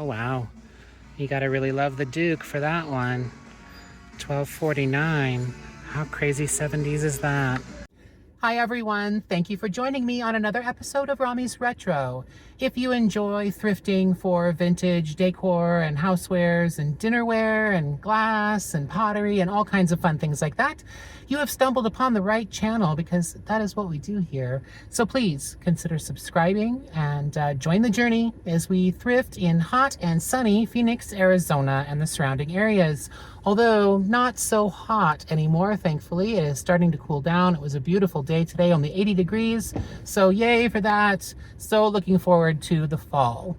Oh, wow. You gotta really love the Duke for that one. $12.49. How crazy 70s is that? Hi everyone, thank you for joining me on another episode of Rami's Retro. If you enjoy thrifting for vintage decor and housewares and dinnerware and glass and pottery and all kinds of fun things like that, you have stumbled upon the right channel because that is what we do here. So please consider subscribing and join the journey as we thrift in hot and sunny Phoenix, Arizona and the surrounding areas. Although not so hot anymore, thankfully. It is starting to cool down. It was a beautiful day today, only 80 degrees. So yay for that. So looking forward to the fall.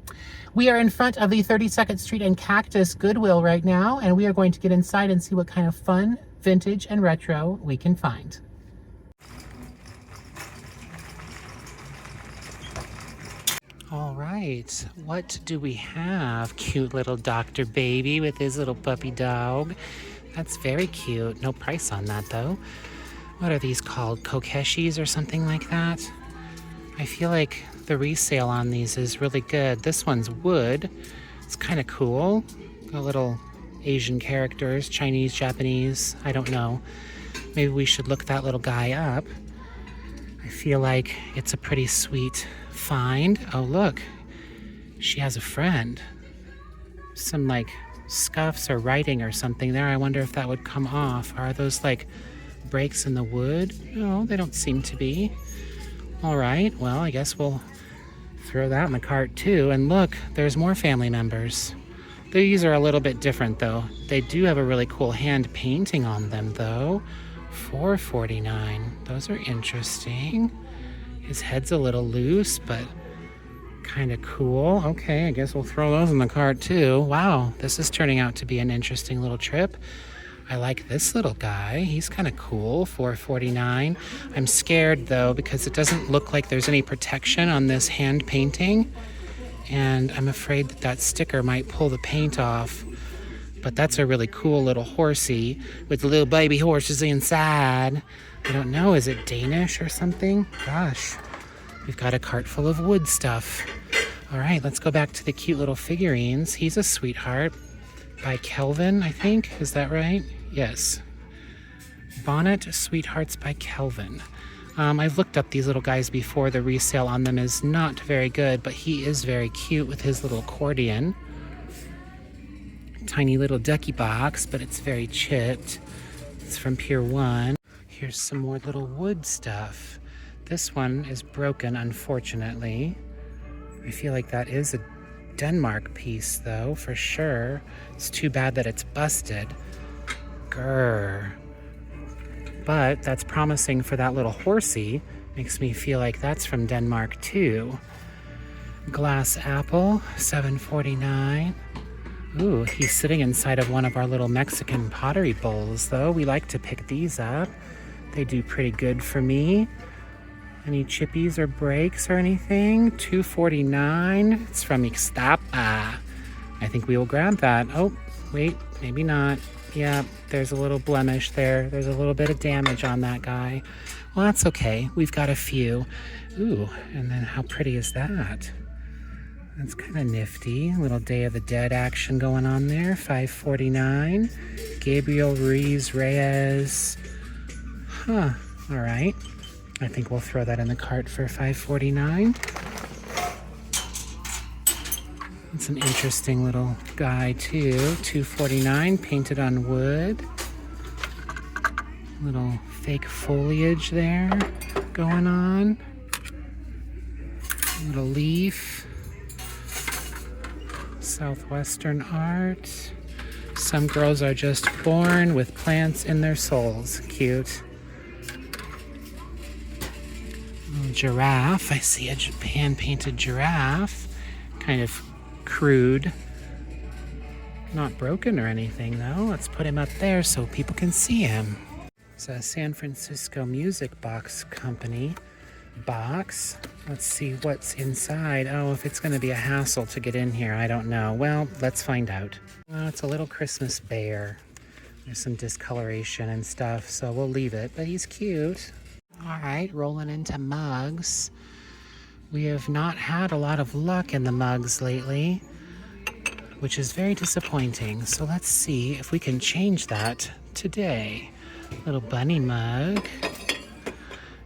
We are in front of the 32nd Street and Cactus Goodwill right now, and we are going to get inside and see what kind of fun, vintage, and retro we can find. All right, what do we have? Cute little Dr. Baby with his little puppy dog. That's very cute. No price on that though. What are these called? Kokeshis or something like that? I feel like the resale on these is really good. This one's wood. It's kind of cool. Got little Asian characters, Chinese, Japanese, I don't know. Maybe we should look that little guy up. I feel like it's a pretty sweet find. Oh look, she has a friend. Some like scuffs or writing or something there. I wonder if that would come off. Are those like breaks in the wood? No, they don't seem to be. All right, well, I guess we'll throw that in the cart too. And look, there's more family members. These are a little bit different though. They do have a really cool hand painting on them though. $4.49. Those are interesting. His head's a little loose, but kind of cool. Okay, I guess we'll throw those in the cart too. Wow, this is turning out to be an interesting little trip. I like this little guy. He's kind of cool. $4.49. I'm scared though because it doesn't look like there's any protection on this hand painting, and I'm afraid that that sticker might pull the paint off. But that's a really cool little horsey with little baby horses inside. I don't know, is it Danish or something? Gosh, we've got a cart full of wood stuff. All right, let's go back to the cute little figurines. He's a sweetheart by Kelvin, I think. Is that right? Yes. Bonnet Sweethearts by Kelvin. I've looked up these little guys before. The resale on them is not very good, but he is very cute with his little accordion. Tiny little ducky box, but it's very chipped. It's from Pier 1. Here's some more little wood stuff. This one is broken, unfortunately. I feel like that is a Denmark piece, though, for sure. It's too bad that it's busted. Grr. But that's promising for that little horsey. Makes me feel like that's from Denmark, too. Glass apple, $7.49. Ooh, he's sitting inside of one of our little Mexican pottery bowls, though. We like to pick these up. They do pretty good for me. Any chippies or breaks or anything? $2.49. It's from Ixtapa. I think we will grab that. Oh, wait, maybe not. Yeah, there's a little blemish there. There's a little bit of damage on that guy. Well, that's okay. We've got a few. Ooh, and then how pretty is that? That's kind of nifty. A little Day of the Dead action going on there. $5.49. Gabriel Ruiz Reyes. Huh. All right. I think we'll throw that in the cart for $5.49. It's an interesting little guy too. $2.49. Painted on wood. Little fake foliage there going on. Little leaf. Southwestern art. Some girls are just born with plants in their souls. Cute. Little giraffe. I see a hand-painted giraffe. Kind of crude. Not broken or anything though. Let's put him up there so people can see him. It's a San Francisco Music Box Company box. Let's see what's inside. Oh, if it's going to be a hassle to get in here, I don't know. Well, let's find out. Well, it's a little Christmas bear. There's some discoloration and stuff, so we'll leave it, but he's cute. All right, rolling into mugs. We have not had a lot of luck in the mugs lately. which is very disappointing. So let's see if we can change that today. Little bunny mug.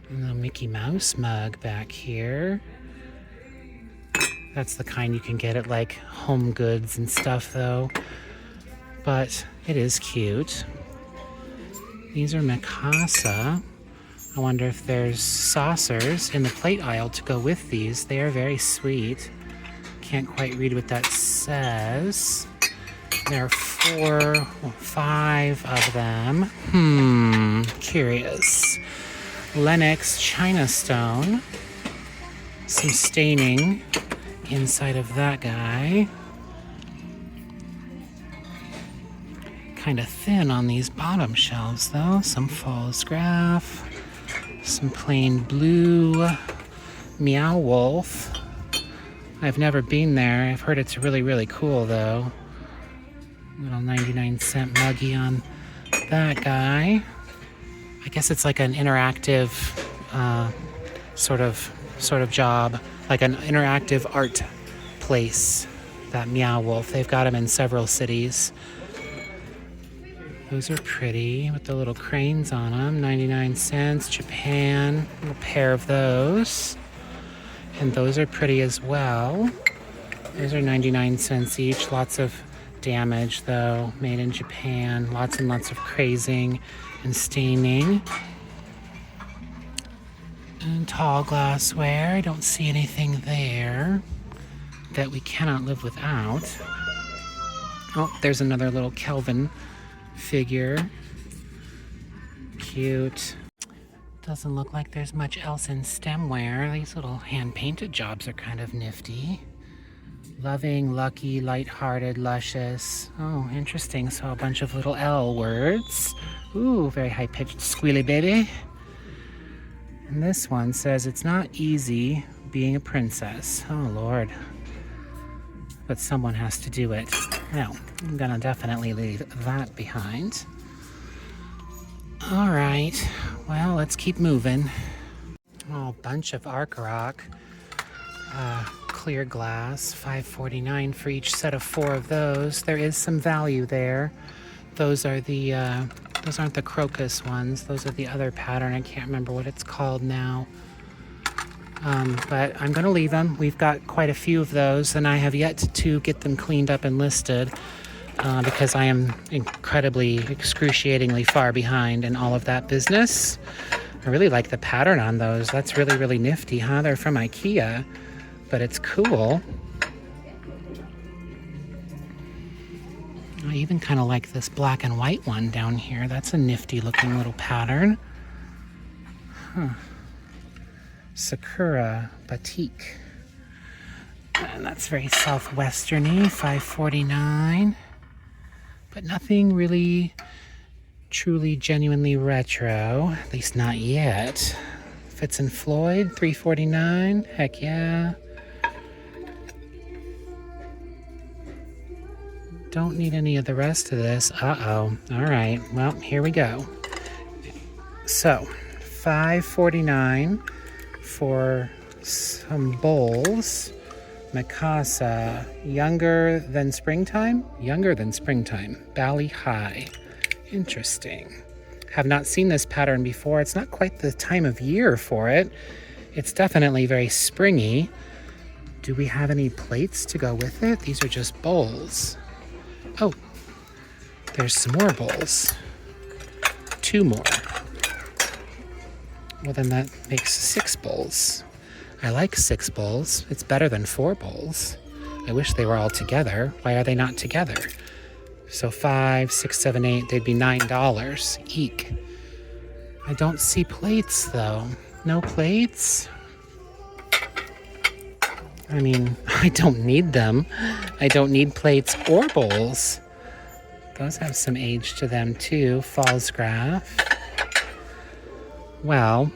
And a little Mickey Mouse mug back here. That's the kind you can get at like Home Goods and stuff though. But it is cute. These are Mikasa. I wonder if there's saucers in the plate aisle to go with these. They are very sweet. Can't quite read what that says. There are 5 of them. Curious. Lenox China Stone. Some staining inside of that guy. Kind of thin on these bottom shelves though. Some false graph. Some plain blue Meow Wolf. I've never been there. I've heard it's really, really cool though. Little 99-cent muggy on that guy. I guess it's like an interactive sort of job, like an interactive art place, that Meow Wolf. They've got them in several cities. Those are pretty with the little cranes on them. 99 cents, Japan, a little pair of those. And those are pretty as well. Those are 99 cents each. Lots of damage though, made in Japan. Lots and lots of crazing and staining. And tall glassware. I don't see anything there that we cannot live without. Oh, there's another little Kelvin figure. Cute. Doesn't look like there's much else in stemware. These little hand-painted jobs are kind of nifty. Loving, lucky, light-hearted, luscious. Oh, interesting. So a bunch of little L words. Ooh, very high-pitched squealy baby. And this one says, it's not easy being a princess. Oh, Lord. But someone has to do it. No, I'm gonna definitely leave that behind. All right, well, let's keep moving. Oh, bunch of Arc Rock. Clear glass, $5.49 for each set of 4 of those. There is some value there. Those are the, those aren't the crocus ones. Those are the other pattern. I can't remember what it's called now. But I'm going to leave them. We've got quite a few of those, and I have yet to get them cleaned up and listed because I am incredibly, excruciatingly far behind in all of that business. I really like the pattern on those. That's really, really nifty, huh? They're from IKEA, but it's cool. I even kind of like this black and white one down here. That's a nifty looking little pattern. Huh. Sakura Batik. And that's very southwesterny, $5.49. But nothing really truly genuinely retro, at least not yet. Fitz and Floyd, $3.49. Heck yeah. Don't need any of the rest of this. Uh-oh. All right. Well, here we go. So, $5.49 for some bowls. Mikasa, younger than springtime? Younger than springtime. Bali High. Interesting. Have not seen this pattern before. It's not quite the time of year for it. It's definitely very springy. Do we have any plates to go with it? These are just bowls. Oh, there's some more bowls. 2 more. Well, then that makes 6 bowls. I like 6 bowls. It's better than 4 bowls. I wish they were all together. Why are they not together? So 5, 6, 7, 8, they'd be $9. Eek. I don't see plates, though. No plates? I mean, I don't need them. I don't need plates or bowls. Those have some age to them, too. Falls graph. Well,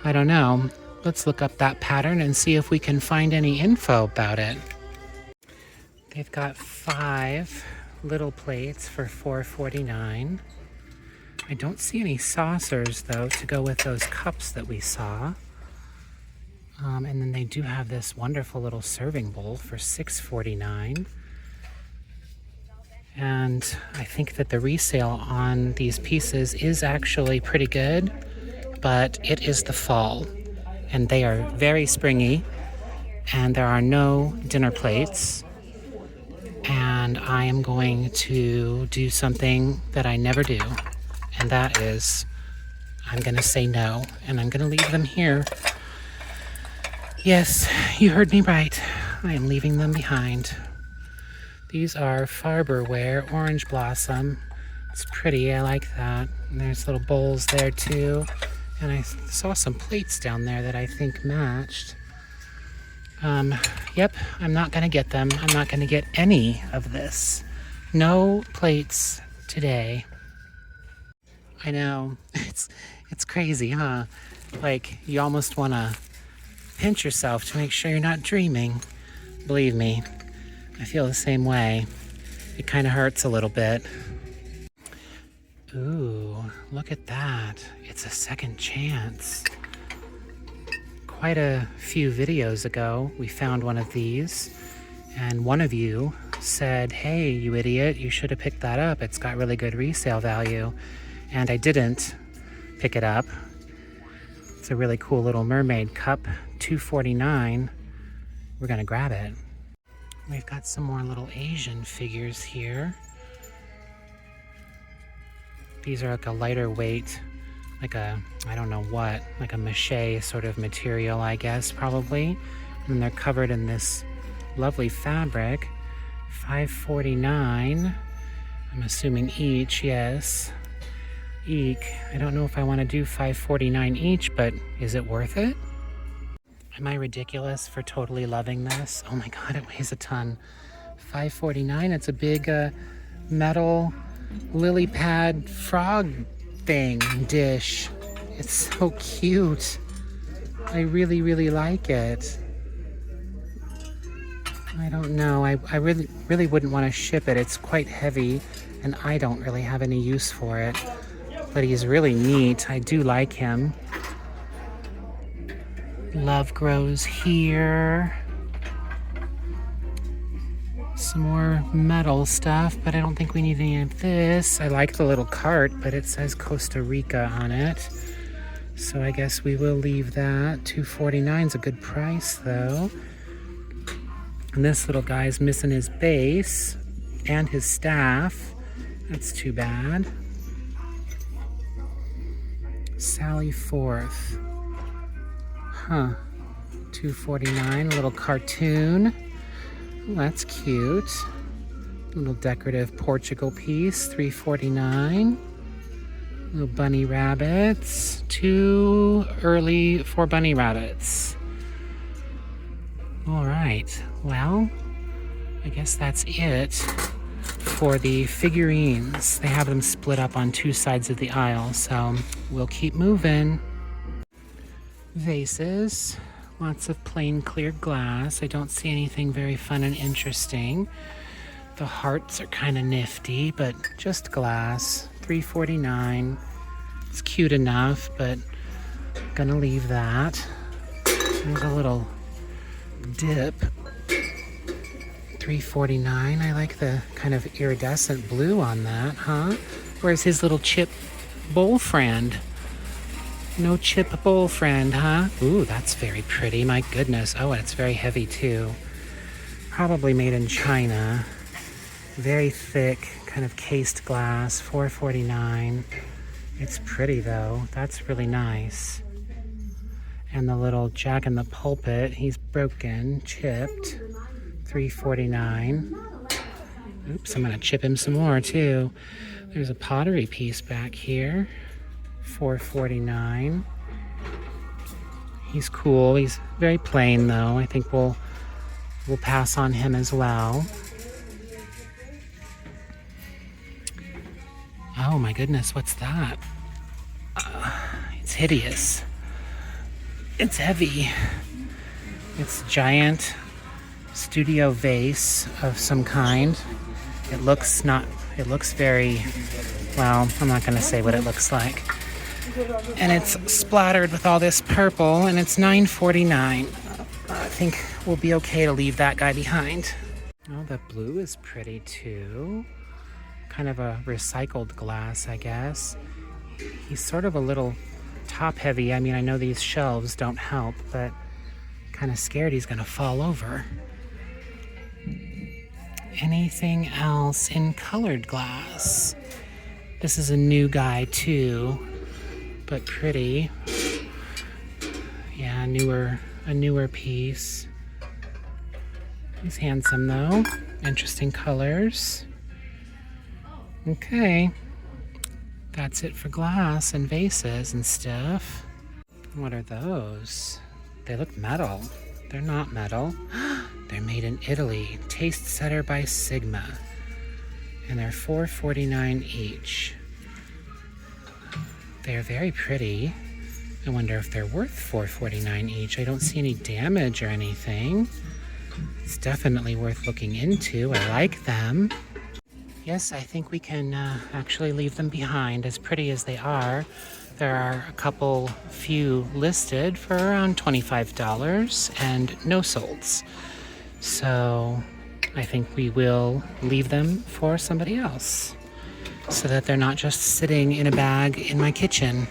I don't know. Let's look up that pattern and see if we can find any info about it. They've got 5 little plates for $4.49. I don't see any saucers, though, to go with those cups that we saw. And then they do have this wonderful little serving bowl for $6.49. And I think that the resale on these pieces is actually pretty good, but it is the fall and they are very springy, and there are no dinner plates. And I am going to do something that I never do, and that is I'm going to say no, and I'm going to leave them here. Yes, you heard me right. I am leaving them behind. These are Farberware Orange Blossom. It's pretty, I like that. And there's little bowls there too. And I saw some plates down there that I think matched. Yep, I'm not gonna get them. I'm not gonna get any of this. No plates today. I know, it's crazy, huh? Like, you almost wanna pinch yourself to make sure you're not dreaming. Believe me, I feel the same way. It kind of hurts a little bit. Ooh, look at that. It's a second chance. Quite a few videos ago, we found one of these, and one of you said, "Hey, you idiot, you should have picked that up. It's got really good resale value." And I didn't pick it up. It's a really cool little mermaid cup, $2.49. We're gonna grab it. We've got some more little Asian figures here. These are like a lighter weight, like a, I don't know what, like a mache sort of material, I guess, probably. And they're covered in this lovely fabric. $5.49. I'm assuming each, yes. Eek. I don't know if I want to do $5.49 each, but is it worth it? Am I ridiculous for totally loving this? Oh my god, it weighs a ton. $5.49. It's a big metal lily pad frog thing dish. It's so cute. I really, really like it. I don't know. I really wouldn't want to ship it. It's quite heavy, and I don't really have any use for it. But he's really neat. I do like him. Love grows here. Some more metal stuff, but I don't think we need any of this. I like the little cart, but it says Costa Rica on it. So I guess we will leave that. $2.49 is a good price, though. And this little guy's missing his base and his staff. That's too bad. Sally Forth. Huh. $2.49, a little cartoon. Oh, that's cute. Little decorative Portugal piece, $3.49. Little bunny rabbits. Too early for bunny rabbits. All right, well, I guess that's it for the figurines. They have them split up on two sides of the aisle, so we'll keep moving. Vases, lots of plain clear glass. I don't see anything very fun and interesting. The hearts are kind of nifty, but just glass. $3.49. It's cute enough, but I'm gonna leave that. There's a little dip. $3.49. I like the kind of iridescent blue on that, huh? Where's his little chip bowl friend? No chip bowl friend, huh? Ooh, that's very pretty. My goodness. Oh, and it's very heavy too. Probably made in China. Very thick, kind of cased glass. $4.49. It's pretty though. That's really nice. And the little Jack in the Pulpit, he's broken, chipped. $3.49. Oops, I'm gonna chip him some more too. There's a pottery piece back here. $4.49. He's cool. He's very plain though. I think we'll pass on him as well. Oh my goodness, what's that? It's hideous. It's heavy. It's a giant studio vase of some kind. It looks very, well, I'm not gonna say what it looks like. And it's splattered with all this purple, and it's $9.49. I think we'll be okay to leave that guy behind. Oh, the blue is pretty too. kind of a recycled glass, I guess. He's sort of a little top heavy. I mean, I know these shelves don't help, but kind of scared he's gonna fall over. Anything else in colored glass? This is a new guy too, but pretty. Yeah, a newer piece. He's handsome though. Interesting colors. Okay. That's it for glass and vases and stuff. What are those? They look metal. They're not metal. They're made in Italy. Taste Setter by Sigma. And they're $4.49 each. They're very pretty. I wonder if they're worth $4.49 each. I don't see any damage or anything. It's definitely worth looking into. I like them. Yes, I think we can actually leave them behind, as pretty as they are. There are a few listed for around $25 and no solds. So I think we will leave them for somebody else so that they're not just sitting in a bag in my kitchen.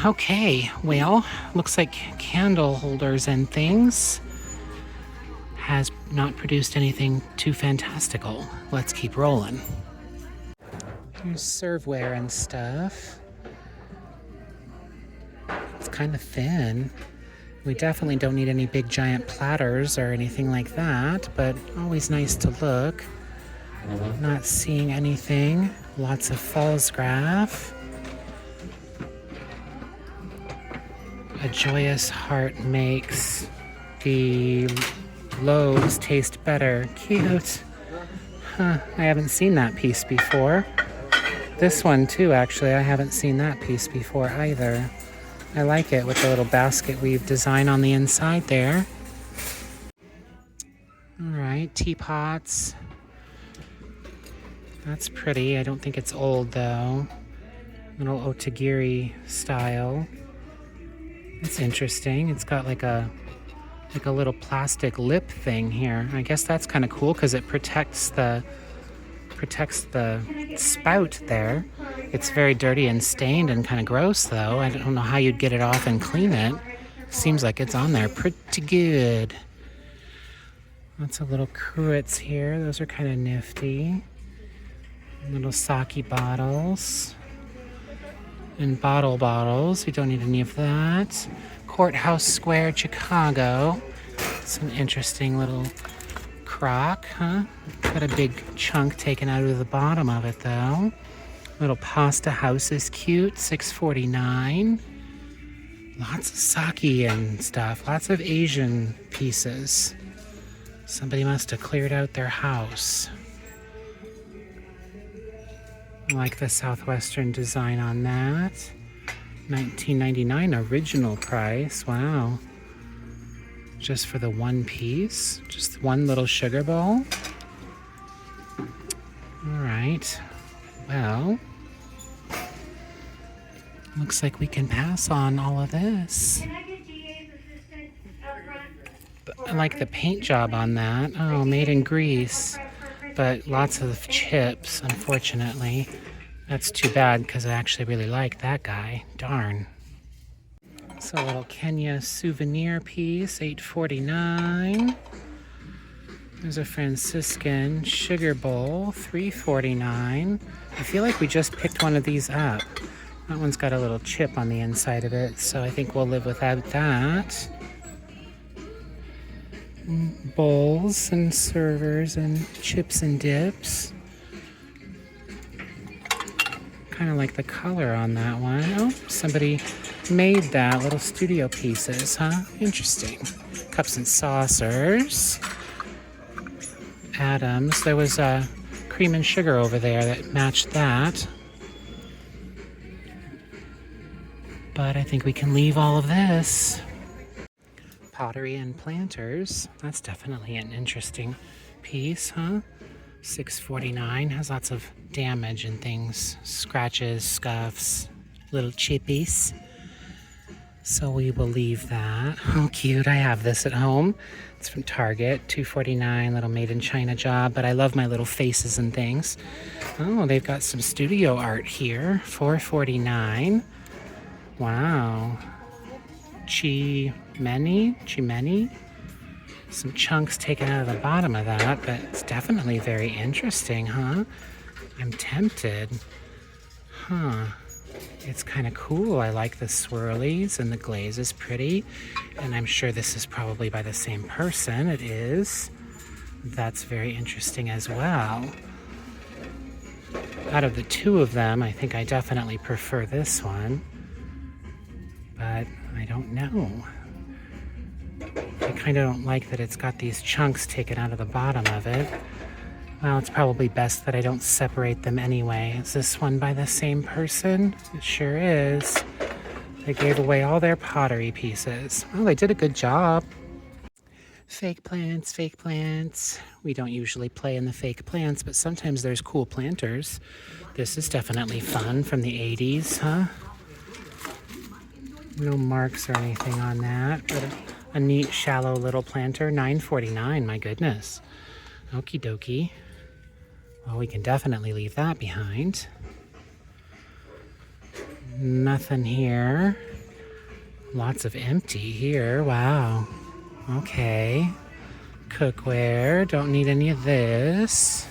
Okay, well, looks like candle holders and things has not produced anything too fantastical. Let's keep rolling. Here's serveware and stuff. It's kind of thin. We definitely don't need any big giant platters or anything like that, but always nice to look. Not seeing anything. Lots of Fallsgraf. A joyous heart makes the loaves taste better. Cute. Huh, I haven't seen that piece before. This one too, actually, I haven't seen that piece before either. I like it with the little basket weave design on the inside there. All right, teapots. That's pretty. I don't think it's old though. Little otagiri style. It's interesting. It's got like a little plastic lip thing here. I guess that's kind of cool because it protects the spout there. It's very dirty and stained and kind of gross though. I don't know how you'd get it off and clean it. Seems like it's on there pretty good. Lots of little cruets here. Those are kind of nifty. Little sake bottles. And bottles. We don't need any of that. Courthouse Square, Chicago. It's an interesting little crock, huh? Got a big chunk taken out of the bottom of it, though. Little pasta house is cute, $6.49. Lots of sake and stuff. Lots of Asian pieces. Somebody must have cleared out their house. I like the Southwestern design on that. $19.99 original price. Wow. Just for the one piece. Just one little sugar bowl. All right. Well, looks like we can pass on all of this. I like the paint job on that. Oh, made in Greece. But lots of chips, unfortunately. That's too bad because I actually really like that guy. Darn. It's a little Kenya souvenir piece, $8.49. There's a Franciscan sugar bowl, $3.49. I feel like we just picked one of these up. That one's got a little chip on the inside of it, so I think we'll live without that. Bowls and servers and chips and dips. Kind of like the color on that one. Oh, somebody made that. Little studio pieces, huh? Interesting. Cups and saucers. Adams. There was a cream and sugar over there that matched that. But I think we can leave all of this. Pottery and Planters. That's definitely an interesting piece, huh? $6.49. Has lots of damage and things. Scratches, scuffs, little chippies. So we will leave that. Oh, cute. I have this at home. It's from Target, $2.49, little made in China job, but I love my little faces and things. Oh, they've got some studio art here, $4.49. Wow. Chimeni. Some chunks taken out of the bottom of that, but it's definitely very interesting, huh? I'm tempted. Huh. It's kind of cool. I like the swirlies and the glaze is pretty. And I'm sure this is probably by the same person. It is. That's very interesting as well. Out of the two of them, I think I definitely prefer this one. But I don't know. I kind of don't like that it's got these chunks taken out of the bottom of it. Well, it's probably best that I don't separate them anyway. Is this one by the same person? It sure is. They gave away all their pottery pieces. Well, they did a good job. Fake plants, fake plants. We don't usually play in the fake plants, but sometimes there's cool planters. This is definitely fun from the 80s, huh? No marks or anything on that, but a neat, shallow little planter. $9.49, my goodness. Okie dokie. Well, we can definitely leave that behind. Nothing here. Lots of empty here. Wow. Okay. Cookware. Don't need any of this.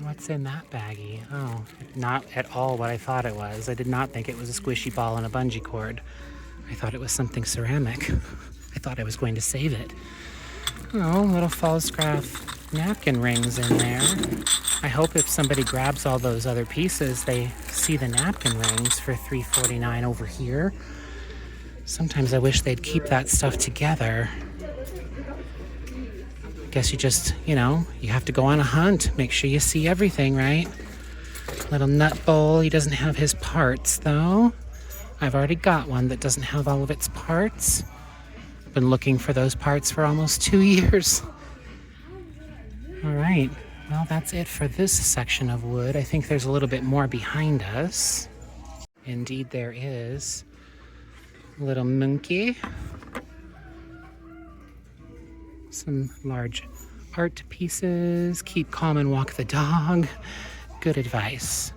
What's in that baggie? Oh, not at all what I thought it was. I did not think it was a squishy ball and a bungee cord. I thought it was something ceramic. I thought I was going to save it. Oh, little Falstaff napkin rings in there. I hope if somebody grabs all those other pieces, they see the napkin rings for $3.49 over here. Sometimes I wish they'd keep that stuff together. I guess you just, you have to go on a hunt. Make sure you see everything, right? Little nut bowl. He doesn't have his parts, though. I've already got one that doesn't have all of its parts. Been looking for those parts for almost 2 years. All right, well, that's it for this section of wood. I think there's a little bit more behind us. Indeed, there is. A little monkey. Some large art pieces. Keep calm and walk the dog. Good advice.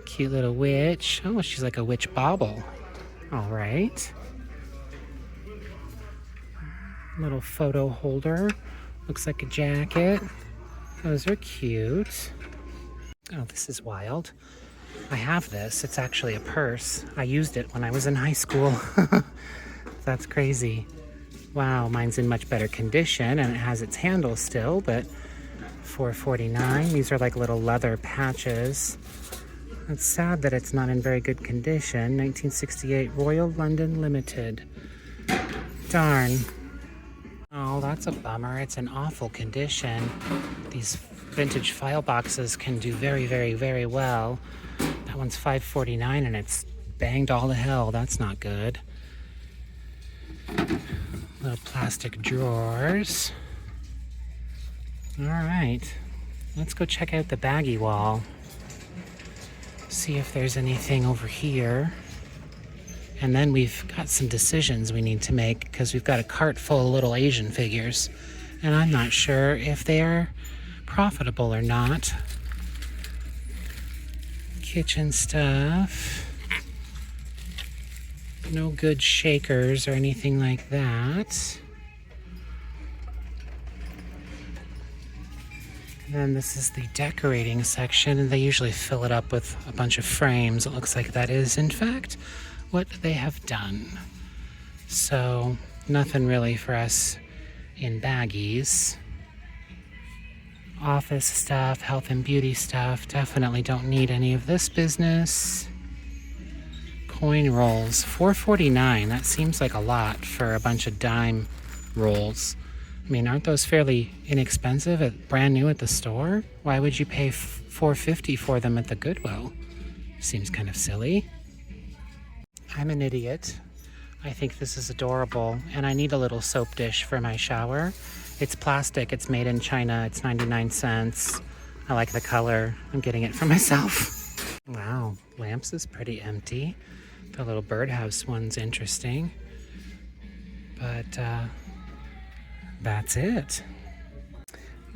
Cute little witch. Oh, she's like a witch bauble. All right. Little photo holder. Looks like a jacket. Those are cute. Oh, this is wild. I have this. It's actually a purse. I used it when I was in high school. That's crazy. Wow, mine's in much better condition and it has its handle still, but $4.49. These are like little leather patches. It's sad that it's not in very good condition. 1968 Royal London Limited. Darn. Oh, that's a bummer. It's in awful condition. These vintage file boxes can do very, very, very well. That one's $5.49 and it's banged all to hell. That's not good. Little plastic drawers. All right. Let's go check out the baggie wall. See if there's anything over here. And then we've got some decisions we need to make because we've got a cart full of little Asian figures. And I'm not sure if they're profitable or not. Kitchen stuff. No good shakers or anything like that. And then this is the decorating section, and they usually fill it up with a bunch of frames. It looks like that is, in fact, what they have done. So nothing really for us in baggies. Office stuff, health and beauty stuff. Definitely don't need any of this business. Coin rolls, $4.49. That seems like a lot for a bunch of dime rolls. I mean, aren't those fairly inexpensive, brand new at the store? Why would you pay $4.50 for them at the Goodwill? Seems kind of silly. I'm an idiot. I think this is adorable, and I need a little soap dish for my shower. It's plastic, it's made in China, it's 99 cents. I like the color. I'm getting it for myself. Wow, lamps is pretty empty. The little birdhouse one's interesting. But that's it.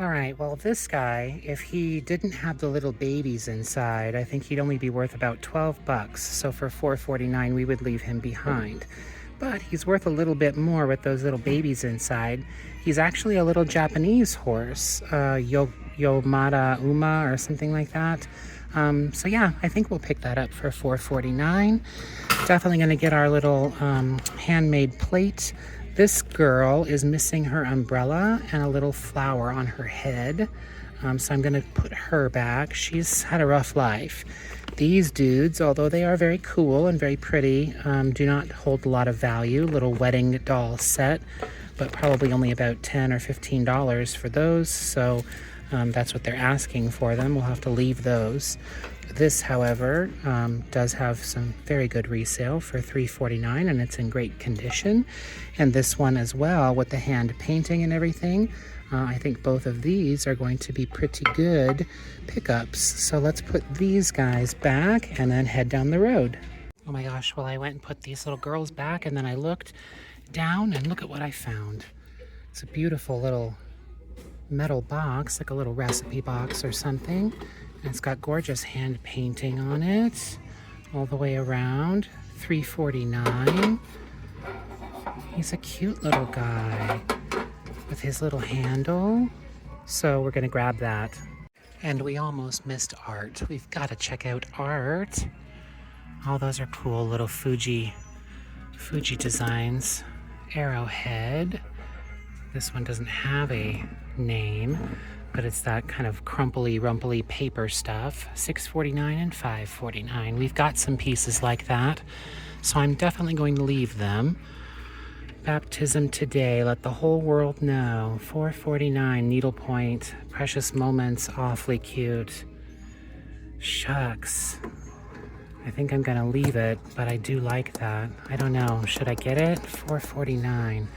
All right, well, this guy, if he didn't have the little babies inside, I think he'd only be worth about 12 bucks. So for $4.49, we would leave him behind. But he's worth a little bit more with those little babies inside. He's actually a little Japanese horse, Yomada Uma or something like that. So yeah, I think we'll pick that up for $4.49. Definitely gonna get our little handmade plate. This girl is missing her umbrella and a little flower on her head. So I'm gonna put her back. She's had a rough life. These dudes, although they are very cool and very pretty, do not hold a lot of value. Little wedding doll set, but probably only about $10 or $15 for those. So that's what they're asking for them. We'll have to leave those. This, however, does have some very good resale for $3.49, and it's in great condition. And this one as well, with the hand painting and everything, I think both of these are going to be pretty good pickups. So let's put these guys back and then head down the road. Oh my gosh, well, I went and put these little girls back, and then I looked down and look at what I found. It's a beautiful little metal box, like a little recipe box or something. And it's got gorgeous hand painting on it all the way around. $3.49. He's a cute little guy with his little handle. So we're gonna grab that. And we almost missed art. We've got to check out art. All those are cool little Fuji designs. Arrowhead. This one doesn't have a name, but it's that kind of crumply, rumply paper stuff. $6.49 and $5.49. We've got some pieces like that, so I'm definitely going to leave them. Baptism Today, Let the Whole World Know. $4.49, needlepoint. Precious Moments, awfully cute. Shucks. I think I'm gonna leave it, but I do like that. I don't know, should I get it? $4.49. And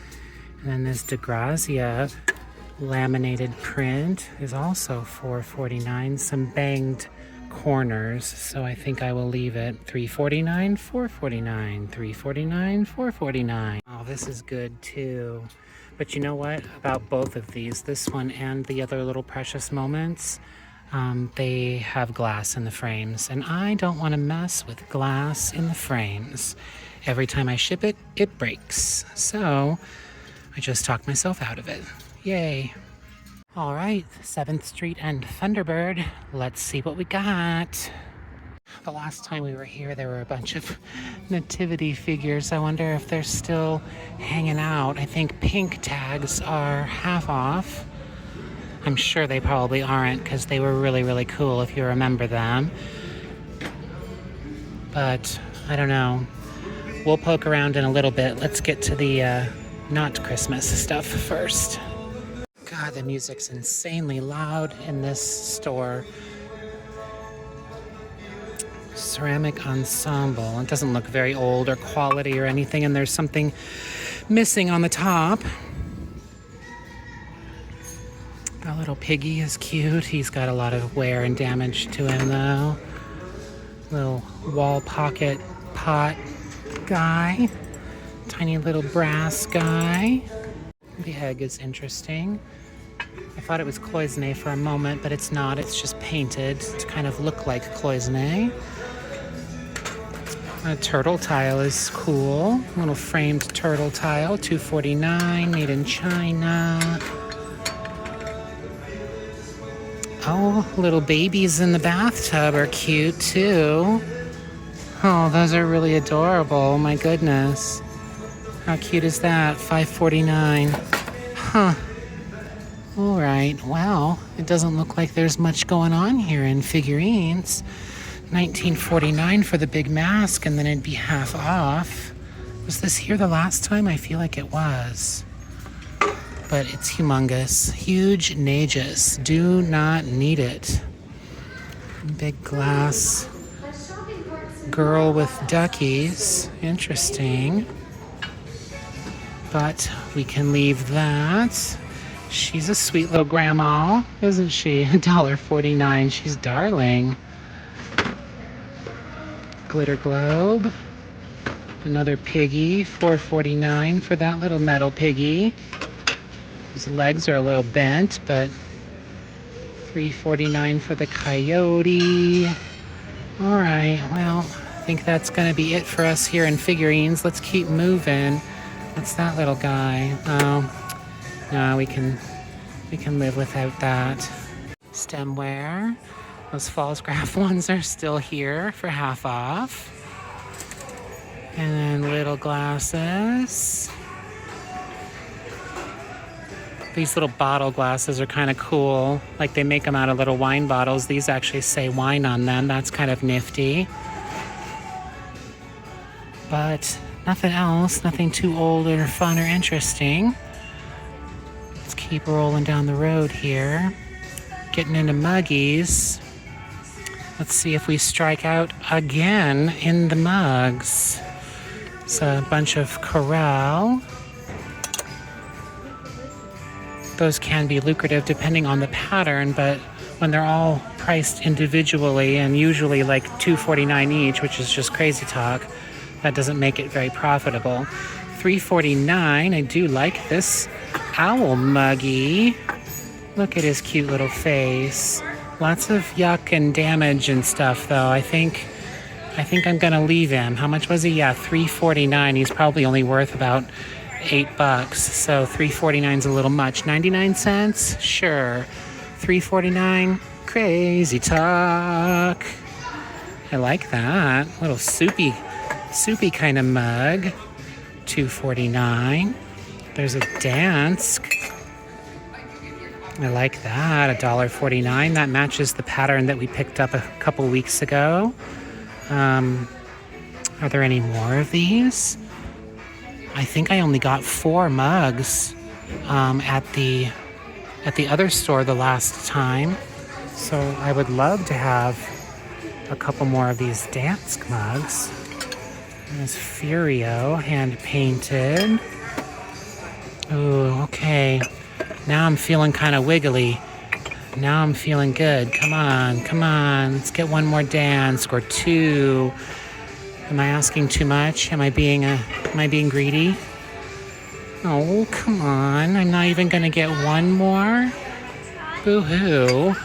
then this DeGrazia laminated print is also $4.49. Some banged corners, so I think I will leave it. $3.49, $4.49, $3.49, $4.49. Oh, this is good too. But you know what about both of these, this one and the other little Precious Moments? They have glass in the frames, and I don't want to mess with glass in the frames. Every time I ship it, it breaks. So I just talked myself out of it. Yay. All right, 7th Street and Thunderbird. Let's see what we got. The last time we were here, there were a bunch of nativity figures. I wonder if they're still hanging out. I think pink tags are half off. I'm sure they probably aren't, because they were really, really cool if you remember them. But I don't know. We'll poke around in a little bit. Let's get to the not Christmas stuff first. God, the music's insanely loud in this store. Ceramic ensemble. It doesn't look very old or quality or anything, and there's something missing on the top. The little piggy is cute. He's got a lot of wear and damage to him though. Little wall pocket pot guy. Tiny little brass guy. The egg is interesting. I thought it was cloisonne for a moment, but it's not. It's just painted to kind of look like cloisonne. A turtle tile is cool. Little framed turtle tile, $2.49, made in China. Oh, little babies in the bathtub are cute too. Oh, those are really adorable. My goodness. How cute is that? $5.49. Huh. All right. Well, it doesn't look like there's much going on here in figurines. $19.49 for the big mask, and then it'd be half off. Was this here the last time? I feel like it was. But it's humongous. Huge Nagus. Do not need it. Big glass girl with duckies. Interesting. But we can leave that. She's a sweet little grandma, isn't she? $1.49. She's darling. Glitter globe. Another piggy, $4.49 for that little metal piggy. His legs are a little bent, but $3.49 for the coyote. All right, well, I think that's going to be it for us here in figurines. Let's keep moving. What's that little guy? Oh, no, we can live without that. Stemware. Those Falls Graph ones are still here for half off. And then little glasses. These little bottle glasses are kind of cool. Like they make them out of little wine bottles. These actually say wine on them. That's kind of nifty. But nothing else. Nothing too old or fun or interesting. Let's keep rolling down the road here. Getting into muggies. Let's see if we strike out again in the mugs. It's a bunch of Corral. Those can be lucrative depending on the pattern, but when they're all priced individually and usually like $2.49 each, which is just crazy talk, that doesn't make it very profitable. $3.49. I do like this owl muggy. Look at his cute little face. Lots of yuck and damage and stuff, though. I think I'm gonna leave him. How much was he? Yeah, $3.49. He's probably only worth about $8, so $3.49 is a little much. 99 cents? Sure. $3.49? Crazy talk. I like that. Little soupy kind of mug. $2.49. There's a dance. I like that. $1.49. That matches the pattern that we picked up a couple weeks ago. Are there any more of these? I think I only got 4 mugs at the other store the last time. So I would love to have a couple more of these dance mugs. There's Furio, hand painted. Ooh, okay. Now I'm feeling kind of wiggly. Now I'm feeling good. Come on. Let's get one more dance or 2. Am I asking too much? Am I being greedy? Oh, come on. I'm not even gonna get one more? Boo-hoo.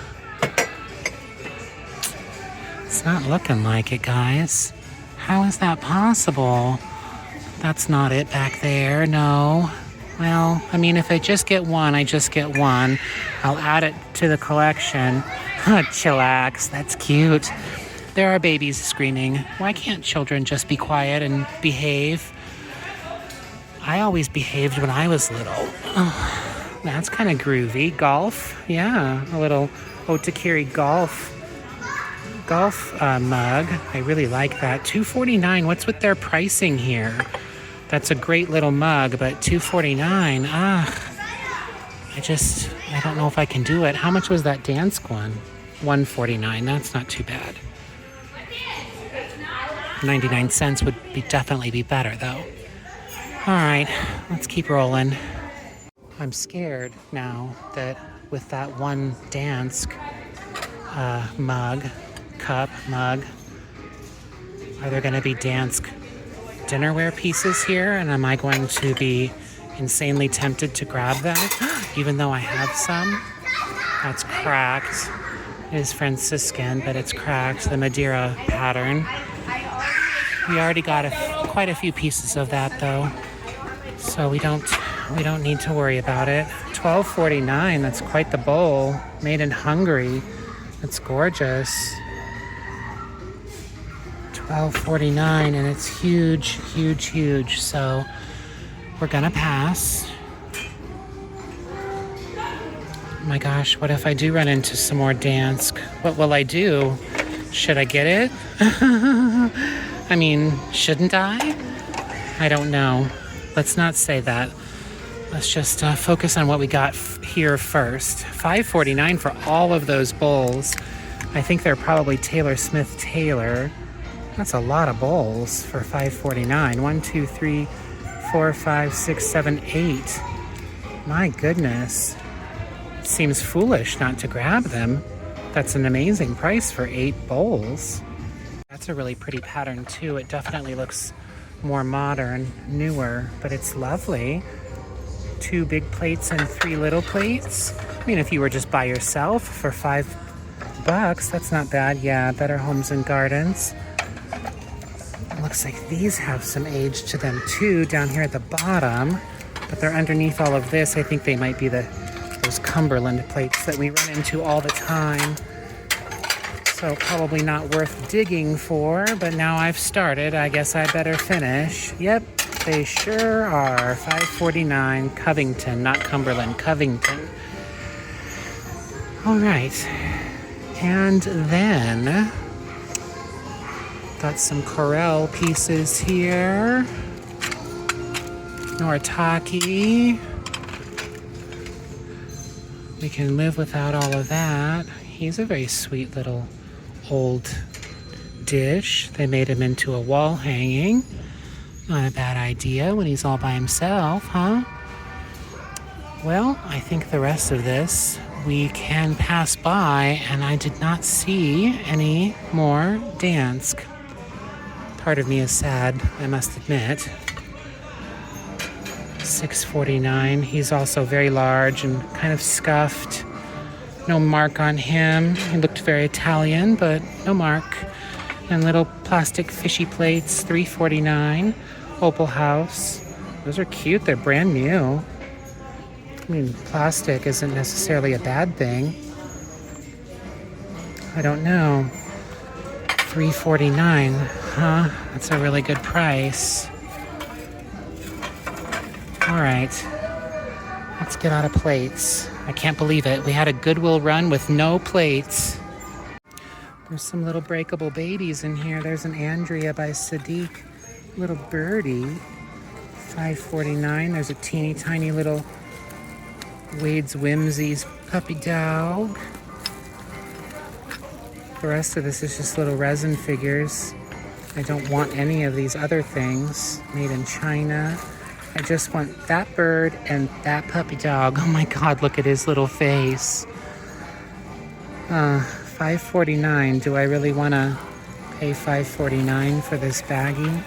It's not looking like it, guys. How is that possible? That's not it back there, no. Well, I mean, if I just get one, I just get one. I'll add it to the collection. Chillax, that's cute. There are babies screaming. Why can't children just be quiet and behave? I always behaved when I was little. Oh, that's kind of groovy. Golf? Yeah, a little Otakiri golf mug. I really like that. $2.49. What's with their pricing here? That's a great little mug, but $2.49. I don't know if I can do it. How much was that dance one? $1.49. That's not too bad. 99 cents would definitely be better, though. All right, let's keep rolling. I'm scared now that with that one dance mug, are there going to be dance dinnerware pieces here? And am I going to be insanely tempted to grab that, even though I have some? That's cracked. It is Franciscan, but it's cracked. The Madeira pattern. We already got quite a few pieces of that, though, so we don't need to worry about it. $12.49. That's quite the bowl. Made in Hungary. It's gorgeous. $12.49, and it's huge, huge, huge. So we're gonna pass. Oh my gosh, what if I do run into some more dance? What will I do? Should I get it? I mean, shouldn't I? I don't know. Let's not say that. Let's just focus on what we got here first. $5.49 for all of those bowls. I think they're probably Taylor Smith Taylor. That's a lot of bowls for $5.49. 1, 2, 3, 4, 5, 6, 7, 8. My goodness. It seems foolish not to grab them. That's an amazing price for 8 bowls. That's a really pretty pattern too. It definitely looks more modern, newer, but it's lovely. 2 big plates and 3 little plates. I mean, if you were just by yourself for $5, that's not bad. Yeah, Better Homes and Gardens. It looks like these have some age to them too, down here at the bottom, but they're underneath all of this. I think they might be those Cumberland plates that we run into all the time. So probably not worth digging for, but now I've started, I guess I better finish. Yep, they sure are. $5.49, Covington, not Cumberland, Covington. All right, and then got some Corel pieces here. Noritake. We can live without all of that. He's a very sweet little old dish. They made him into a wall hanging. Not a bad idea when he's all by himself, huh? Well, I think the rest of this we can pass by, and I did not see any more Dansk. Part of me is sad, I must admit. $6.49. He's also very large and kind of scuffed. No mark on him. He looked very Italian, but no mark. And little plastic fishy plates, $3.49. Opal House. Those are cute. They're brand new. I mean, plastic isn't necessarily a bad thing. I don't know. $3.49. Huh? That's a really good price. All right. Let's get out of plates. I can't believe it. We had a Goodwill run with no plates. There's some little breakable babies in here. There's an Andrea by Sadiq. Little birdie. $5.49. There's a teeny tiny little Wade's Whimsies puppy dog. The rest of this is just little resin figures. I don't want any of these other things. Made in China. I just want that bird and that puppy dog. Oh my God, look at his little face. $5.49. Do I really want to pay $5.49 for this baggie?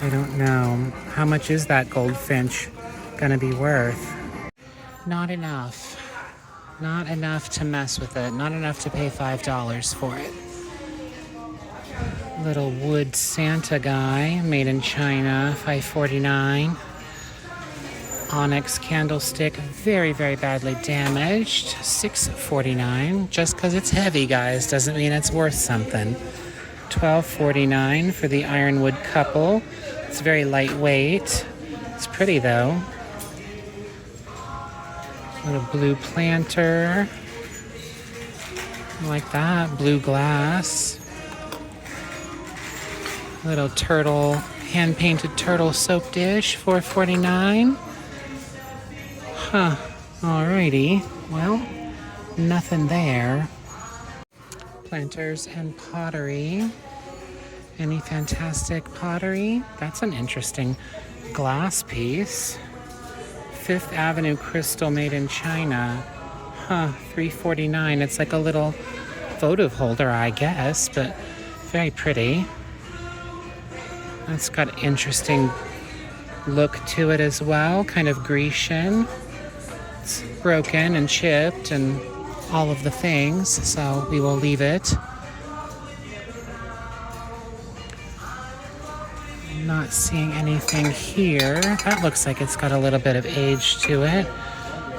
I don't know. How much is that goldfinch gonna be worth? Not enough. Not enough to mess with it. Not enough to pay $5 for it. Little wood Santa guy, made in China, $5.49. Onyx candlestick, very, very badly damaged, $6.49. Just because it's heavy, guys, doesn't mean it's worth something. $12.49 for the ironwood couple. It's very lightweight. It's pretty, though. Little blue planter. I like that. Blue glass. Little turtle, hand-painted turtle soap dish, $4.49. Huh. Alrighty. Well, nothing there. Planters and pottery. Any fantastic pottery? That's an interesting glass piece. Fifth Avenue crystal, made in China. Huh. $3.49. It's like a little votive holder, I guess, but very pretty. It's got an interesting look to it as well, kind of Grecian. It's broken and chipped and all of the things, so we will leave it. I'm not seeing anything here. That looks like it's got a little bit of age to it.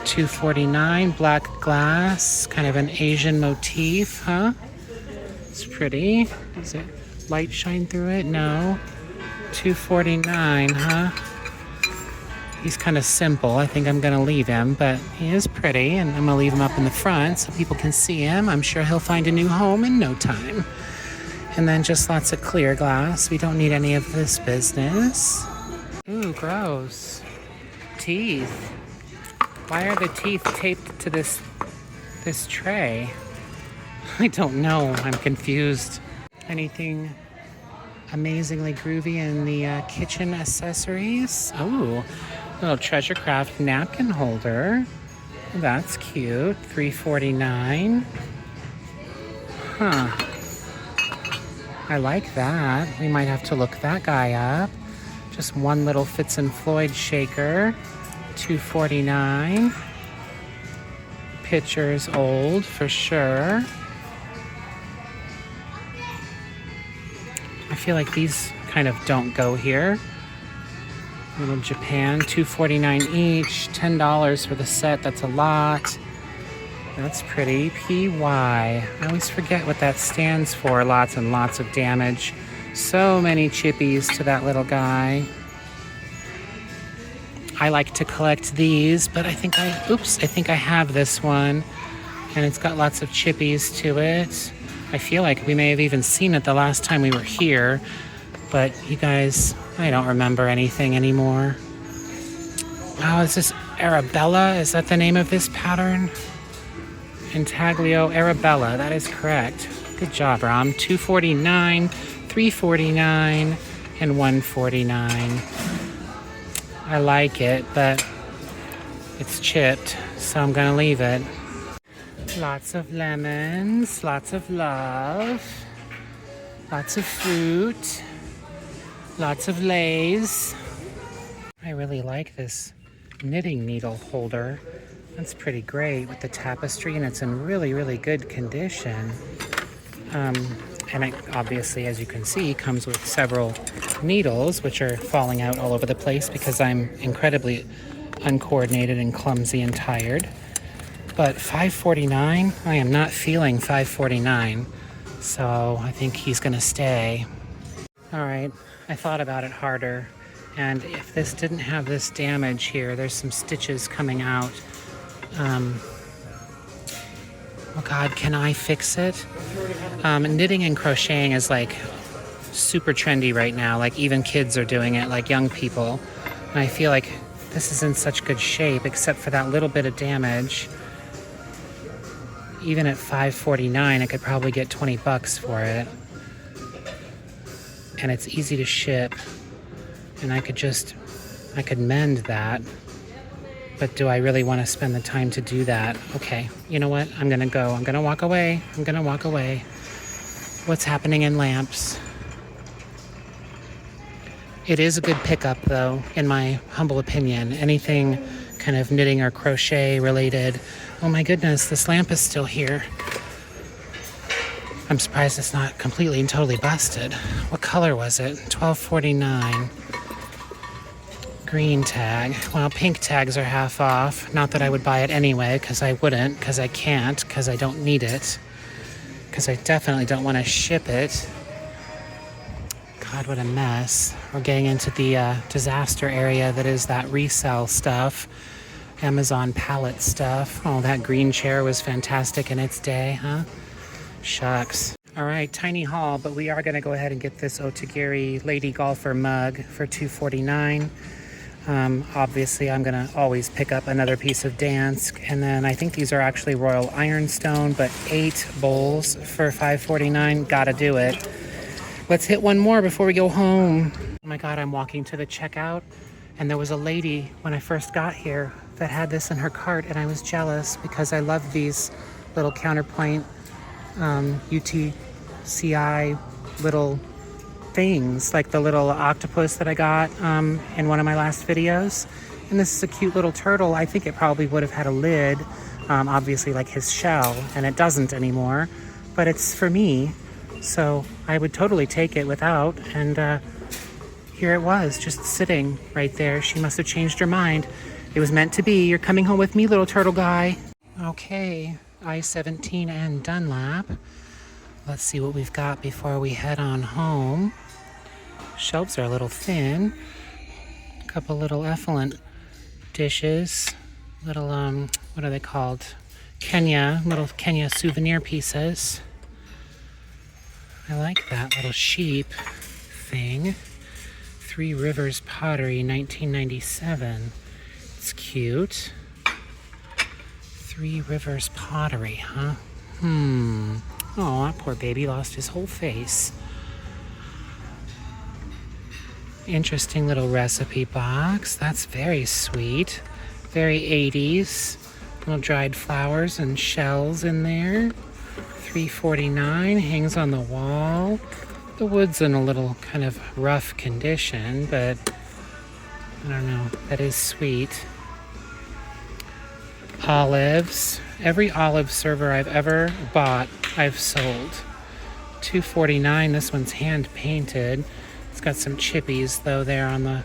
$2.49, black glass, kind of an Asian motif, huh? It's pretty. Does it light shine through it? No. $2.49, huh? He's kind of simple. I think I'm going to leave him, but he is pretty, and I'm going to leave him up in the front so people can see him. I'm sure he'll find a new home in no time. And then just lots of clear glass. We don't need any of this business. Ooh, gross. Teeth. Why are the teeth taped to this tray? I don't know. I'm confused. Anything amazingly groovy in the kitchen accessories? Oh, little treasure craft napkin holder. That's cute. $3.49. Huh. I like that. We might have to look that guy up. Just one little Fitz and Floyd shaker, $2.49. Pitcher's old for sure. I feel like these kind of don't go here. Little Japan, $2.49 each, $10 for the set. That's a lot. That's pretty. PY. I always forget what that stands for. Lots and lots of damage. So many chippies to that little guy. I like to collect these, but I think I have this one. And it's got lots of chippies to it. I feel like we may have even seen it the last time we were here. But you guys, I don't remember anything anymore. Oh, is this Arabella? Is that the name of this pattern? Intaglio Arabella, that is correct. Good job, Rom. $2.49, $3.49, and $1.49. I like it, but it's chipped, so I'm gonna leave it. Lots of lemons, lots of love, lots of fruit, lots of Lays. I really like this knitting needle holder. That's pretty great with the tapestry, and it's in really, really good condition. And it obviously, as you can see, comes with several needles, which are falling out all over the place because I'm incredibly uncoordinated and clumsy and tired. But $5.49, I am not feeling $5.49, so I think he's gonna stay. All right, I thought about it harder, and if this didn't have this damage here, there's some stitches coming out. Oh God, can I fix it? Knitting and crocheting is like super trendy right now. Like even kids are doing it, like young people. And I feel like this is in such good shape, except for that little bit of damage. Even at $5.49, I could probably get 20 bucks for it. And it's easy to ship. And I could mend that. But do I really want to spend the time to do that? Okay, you know what? I'm gonna go. I'm gonna walk away. What's happening in lamps? It is a good pickup though, in my humble opinion. Anything kind of knitting or crochet related. Oh my goodness, this lamp is still here. I'm surprised it's not completely and totally busted. What color was it? $12.49. Green tag. Well, pink tags are half off. Not that I would buy it anyway, because I wouldn't, because I can't, because I don't need it, because I definitely don't want to ship it. God, what a mess. We're getting into the disaster area that is that resale stuff. Amazon pallet stuff. Oh, that green chair was fantastic in its day, huh? Shucks. All right, tiny haul, but we are going to go ahead and get this Otagiri Lady Golfer mug for $2.49. Obviously, I'm going to always pick up another piece of Dansk. And then I think these are actually Royal Ironstone, but 8 bowls for $5.49. Gotta do it. Let's hit one more before we go home. Oh my God, I'm walking to the checkout, and there was a lady when I first got here that had this in her cart, and I was jealous because I love these little counterpoint UTCI little things, like the little octopus that I got in one of my last videos. And this is a cute little turtle. I think it probably would have had a lid, obviously like his shell, and it doesn't anymore, but it's for me, so I would totally take it without. And here it was, just sitting right there. She must have changed her mind. It was meant to be. You're coming home with me, little turtle guy. Okay, I-17 and Dunlap. Let's see what we've got before we head on home. Shelves are a little thin. A couple little effluent dishes. Little, what are they called? Little Kenya souvenir pieces. I like that little sheep thing. Three Rivers Pottery, 1997. It's cute. Three Rivers Pottery, huh? Oh, that poor baby lost his whole face. Interesting little recipe box. That's very sweet. Very 80s. Little dried flowers and shells in there. $3.49. Hangs on the wall. The wood's in a little kind of rough condition, but I don't know. That is sweet. Olives. Every olive server I've ever bought, I've sold. $2.49. This one's hand painted. It's got some chippies though there on the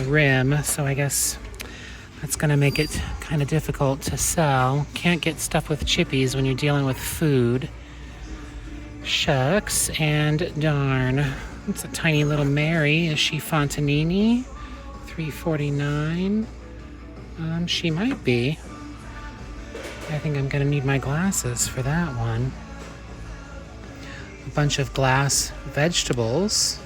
rim, so I guess that's gonna make it kind of difficult to sell. Can't get stuff with chippies when you're dealing with food. Shucks and darn. It's a tiny little Mary. Is she Fontanini? $3.49. She might be. I think I'm gonna need my glasses for that one. A bunch of glass vegetables.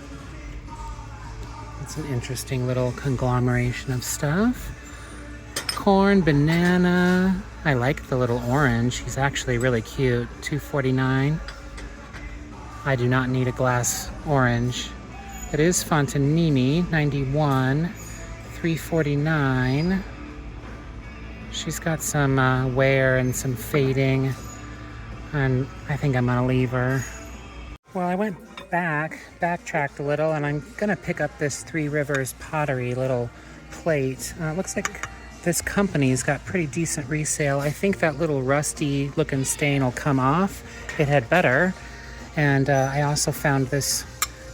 That's an interesting little conglomeration of stuff. Corn, banana. I like the little orange. He's actually really cute. $2.49. I do not need a glass orange. It is Fontanini, 91. $3.49. She's got some wear and some fading, and I think I'm gonna leave her. Well, I went backtracked a little, and I'm gonna pick up this Three Rivers Pottery little plate. It looks like this company's got pretty decent resale. I think that little rusty looking stain will come off. It had better. And I also found this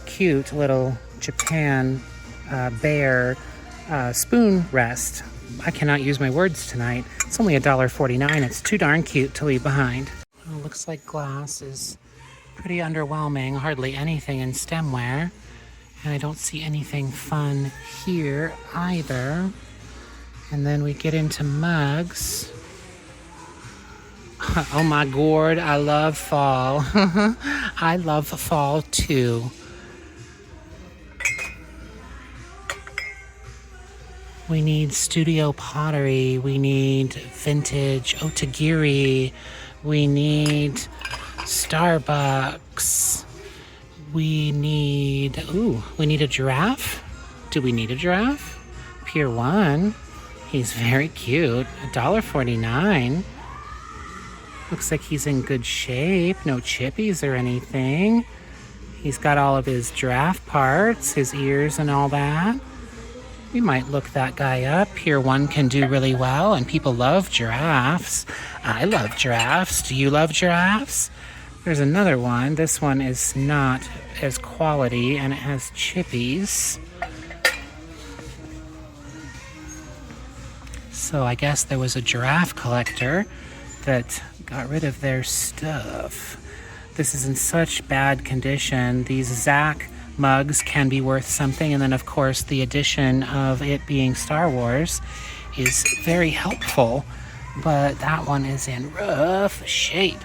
cute little Japan bear spoon rest. I cannot use my words tonight. It's only $1.49. It's too darn cute to leave behind. Well, looks like glass is pretty underwhelming. Hardly anything in stemware. And I don't see anything fun here either. And then we get into mugs. Oh my gourd, I love fall. I love fall too. We need studio pottery. We need vintage otagiri. We need Starbucks. We need a giraffe. Do we need a giraffe? Pier 1. He's very cute. $1.49. Looks like he's in good shape. No chippies or anything. He's got all of his giraffe parts, his ears and all that. We might look that guy up. Pier 1 can do really well, and people love giraffes. I love giraffes. Do you love giraffes? There's another one. This one is not as quality, and it has chippies. So I guess there was a giraffe collector that got rid of their stuff. This is in such bad condition. These Zach mugs can be worth something, and then of course the addition of it being Star Wars is very helpful, but that one is in rough shape.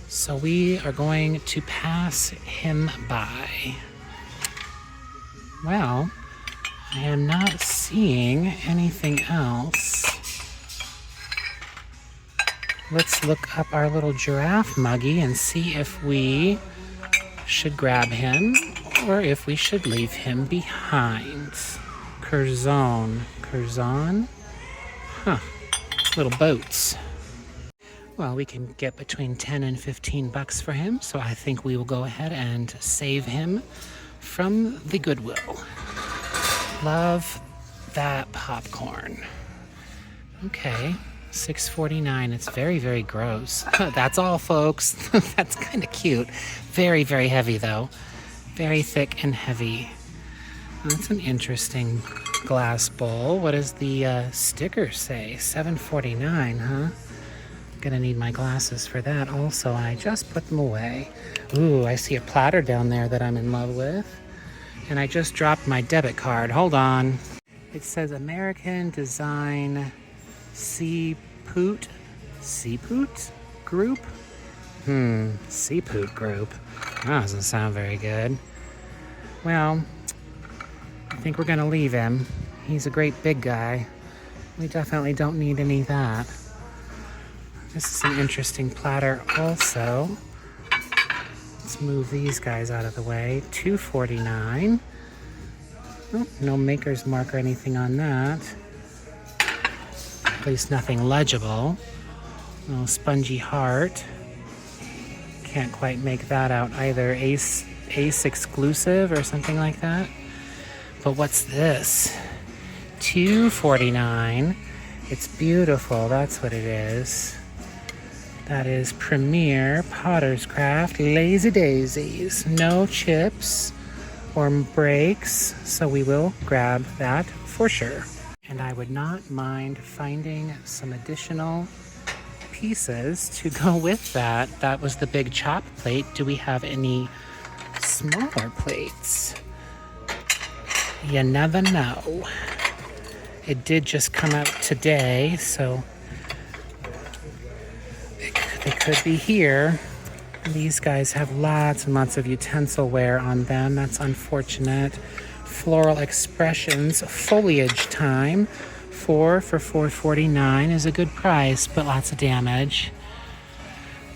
So we are going to pass him by. Well, I am not seeing anything else. Let's look up our little giraffe muggy and see if we should grab him or if we should leave him behind. Curzon. Huh. Little boats. Well, we can get between 10 and 15 bucks for him, so I think we will go ahead and save him from the Goodwill. Love that popcorn. Okay. $6.49. It's very, very gross. That's all, folks. That's kind of cute. Very, very heavy, though. Very thick and heavy. That's an interesting glass bowl. What does the sticker say? $7.49, huh? Gonna need my glasses for that also. I just put them away. Ooh, I see a platter down there that I'm in love with. And I just dropped my debit card. Hold on. It says American Design Seapoot Group? Seapoot Group. That doesn't sound very good. Well, I think we're gonna leave him. He's a great big guy. We definitely don't need any of that. This is an interesting platter also. Let's move these guys out of the way. $2.49. Oh, no maker's mark or anything on that. At least nothing legible. Little spongy heart. Can't quite make that out either. Ace exclusive or something like that. But what's this? $2.49. It's beautiful, that's what it is. That is Premier Potter's Craft Lazy Daisies. No chips or breaks, so we will grab that for sure. And I would not mind finding some additional pieces to go with that. That was the big chop plate. Do we have any smaller plates? You never know. It did just come out today, so they could be here. These guys have lots and lots of utensil wear on them. That's unfortunate. Floral Expressions Foliage Time. 4 for $4.49 is a good price, but lots of damage.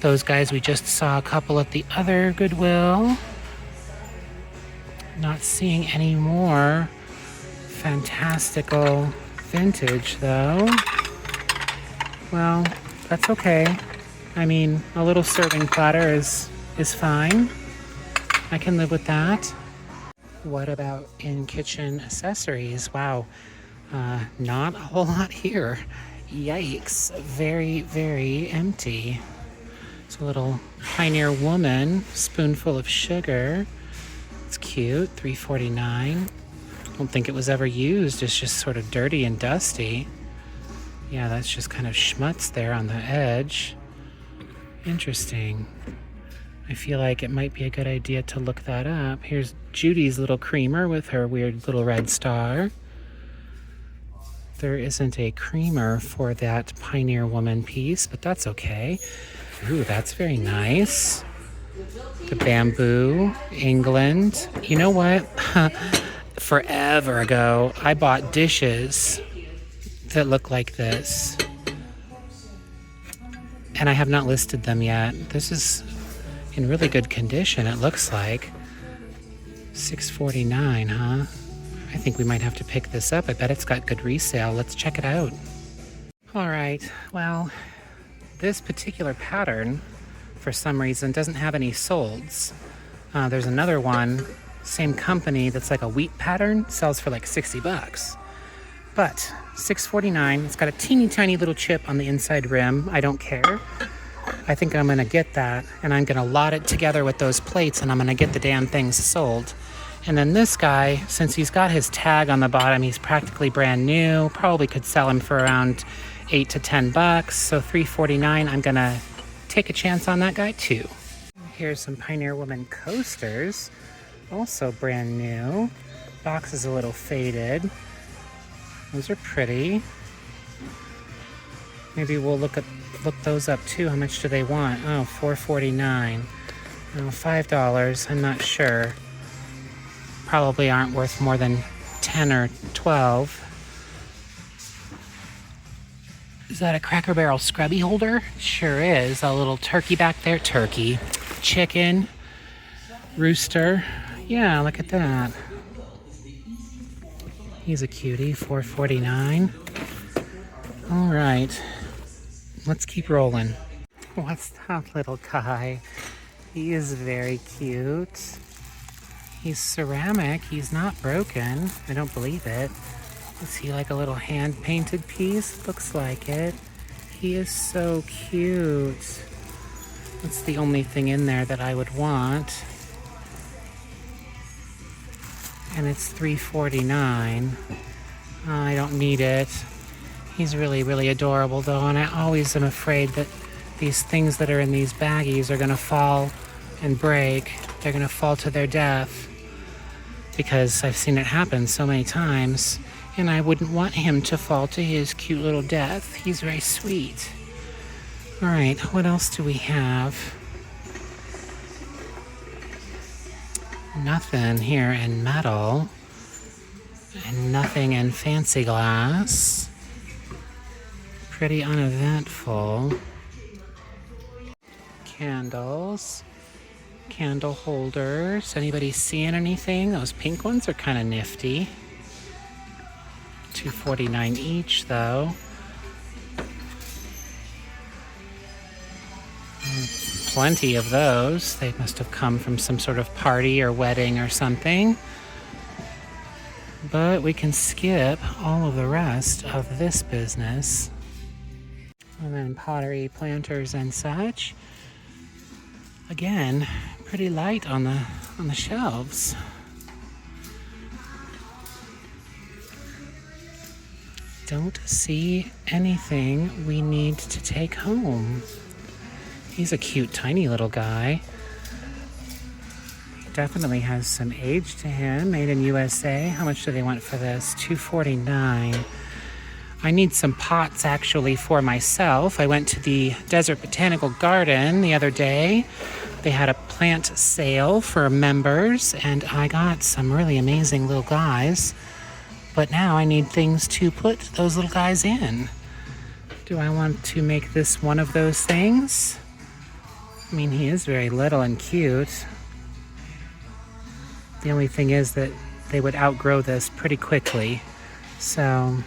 Those guys, we just saw a couple at the other Goodwill. Not seeing any more fantastical vintage though. Well, that's okay. I mean, a little serving platter is fine. I can live with that. What about in kitchen accessories? Wow, not a whole lot here. Yikes, very, very empty. It's a little Pioneer Woman spoonful of sugar. It's cute, $3.49. Don't think it was ever used. It's just sort of dirty and dusty. Yeah, that's just kind of schmutz there on the edge. Interesting. I feel like it might be a good idea to look that up. Here's Judy's little creamer with her weird little red star. There isn't a creamer for that Pioneer Woman piece, but that's okay. Ooh, that's very nice. The bamboo, England. You know what? Forever ago, I bought dishes that look like this. And I have not listed them yet. This is in really good condition, it looks like. $6.49, huh? I think we might have to pick this up. I bet it's got good resale. Let's check it out. All right, well, this particular pattern, for some reason, doesn't have any solds. There's another one, same company, that's like a wheat pattern, sells for like 60 bucks. But $6.49, it's got a teeny tiny little chip on the inside rim. I don't care. I think I'm gonna get that, and I'm gonna lot it together with those plates, and I'm gonna get the damn things sold. And then this guy, since he's got his tag on the bottom, he's practically brand new. Probably could sell him for around 8 to 10 bucks. So $3.49, I'm gonna take a chance on that guy too. Here's some Pioneer Woman coasters, also brand new. Box is a little faded. Those are pretty. Maybe we'll look those up too. How much do they want? Oh, $4.49. Oh, $5. I'm not sure. Probably aren't worth more than 10 or 12. Is that a Cracker Barrel scrubby holder? Sure is. A little turkey back there. Turkey. Chicken. Rooster. Yeah, look at that. He's a cutie. $4.49. All right. Let's keep rolling. What's that little guy? He is very cute. He's ceramic. He's not broken. I don't believe it. Is he like a little hand-painted piece? Looks like it. He is so cute. That's the only thing in there that I would want. And it's $3.49. I don't need it. He's really, really adorable though, and I always am afraid that these things that are in these baggies are gonna fall and break. They're gonna fall to their death, because I've seen it happen so many times, and I wouldn't want him to fall to his cute little death. He's very sweet. All right, what else do we have? Nothing here in metal, and nothing in fancy glass. Pretty uneventful. Candles. Candle holders. Anybody seeing anything? Those pink ones are kind of nifty. $2.49 each though. Plenty of those. They must have come from some sort of party or wedding or something. but we can skip all of the rest of this business. And then Pottery, Planters, and such. Again, pretty light on the shelves. Don't see anything we need to take home. He's a cute, tiny little guy. He definitely has some age to him. Made in USA. How much do they want for this? $2.49. I need some pots actually for myself. I went to the Desert Botanical Garden the other day. They had a plant sale for members, and I got some really amazing little guys. But now I need things to put those little guys in. Do I want to make this one of those things? I mean, he is very little and cute. The only thing is that they would outgrow this pretty quickly. So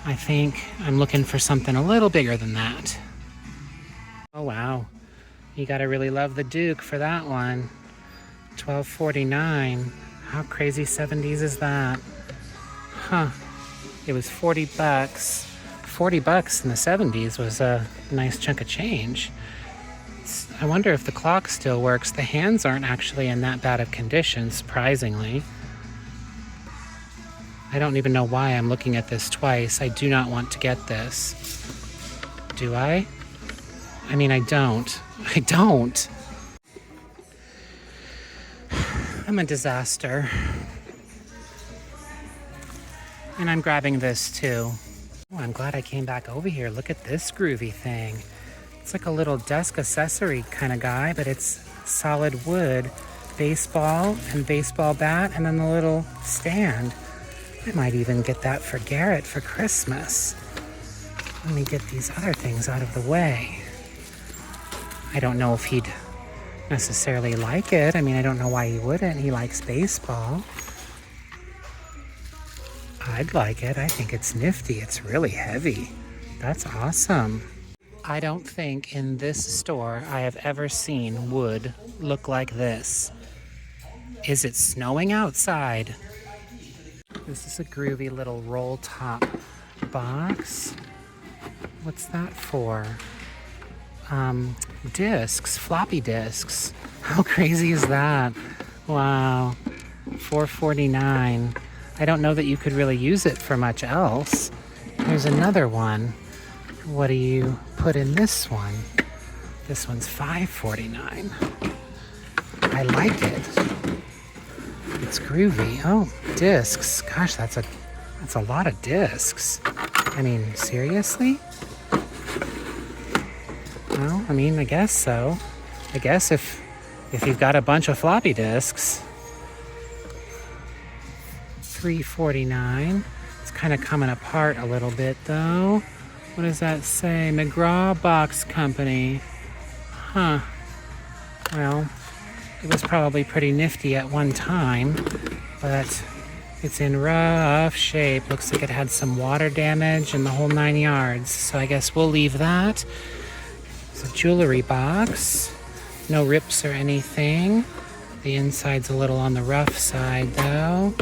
I think I'm looking for something a little bigger than that. Oh wow, you gotta really love the Duke for that one. $12.49. How crazy 70s is that? Huh. It was 40 bucks. 40 bucks in the 70s was a nice chunk of change. I wonder if the clock still works. The hands aren't actually in that bad of condition, surprisingly. I don't even know why I'm looking at this twice. I do not want to get this. Do I? I mean, I don't. I don't. I'm a disaster. And I'm grabbing this too. Oh, I'm glad I came back over here. Look at this groovy thing. It's like a little desk accessory kind of guy, but it's solid wood. Baseball and baseball bat, and then the little stand. I might even get that for Garrett for Christmas. Let me get these other things out of the way. I don't know if he'd necessarily like it. I mean, I don't know why he wouldn't. He likes baseball. I'd like it. I think it's nifty. It's really heavy. That's awesome. I don't think in this store I have ever seen wood look like this. Is it snowing outside? This is a groovy little roll top box. What's that for? Discs, floppy discs. How crazy is that? Wow. $4.49. I don't know that you could really use it for much else. Here's another one. What do you put in this one? This one's $5.49. I like it. It's groovy. Oh, discs. Gosh, that's a lot of discs. I mean, seriously? Well, I mean, I guess so. I guess if you've got a bunch of floppy disks. $3.49. It's kind of coming apart a little bit though. What does that say? McGraw Box Company. Huh. Well, it was probably pretty nifty at one time, but it's in rough shape. Looks like it had some water damage and the whole 9 yards. So I guess we'll leave that. It's a jewelry box. No rips or anything. The inside's a little on the rough side though.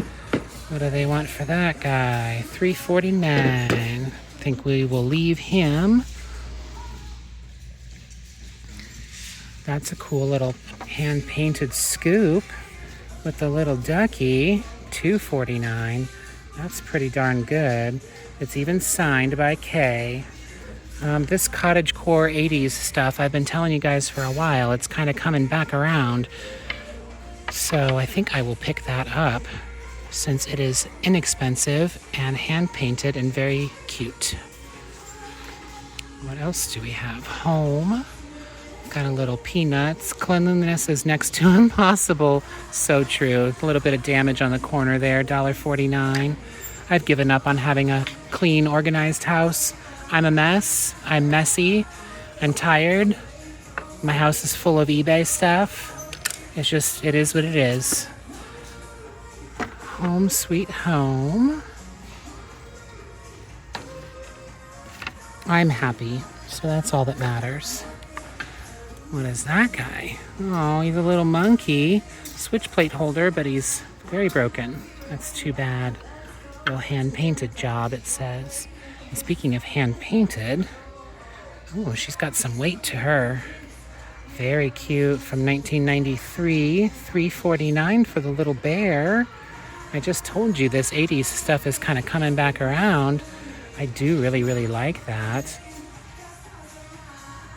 What do they want for that guy? $3.49. I think we will leave him. That's a cool little hand-painted scoop with the little ducky. $2.49. That's pretty darn good. It's even signed by Kay. This cottagecore 80s stuff, I've been telling you guys for a while. It's kind of coming back around. So I think I will pick that up, since it is inexpensive and hand-painted and very cute. What else do we have? Home. Got a little Peanuts. Cleanliness is next to impossible. So true. A little bit of damage on the corner there. $1.49. I've given up on having a clean, organized house. I'm a mess. I'm messy. I'm tired. My house is full of eBay stuff. It is what it is. Home sweet home. I'm happy, so that's all that matters. What is that guy? Oh, he's a little monkey. Switch plate holder, but he's very broken. That's too bad. Little hand-painted job, it says. And speaking of hand-painted, oh, she's got some weight to her. Very cute, from 1993, $3.49 for the little bear. I just told you this 80s stuff is kind of coming back around. I do really, really like that.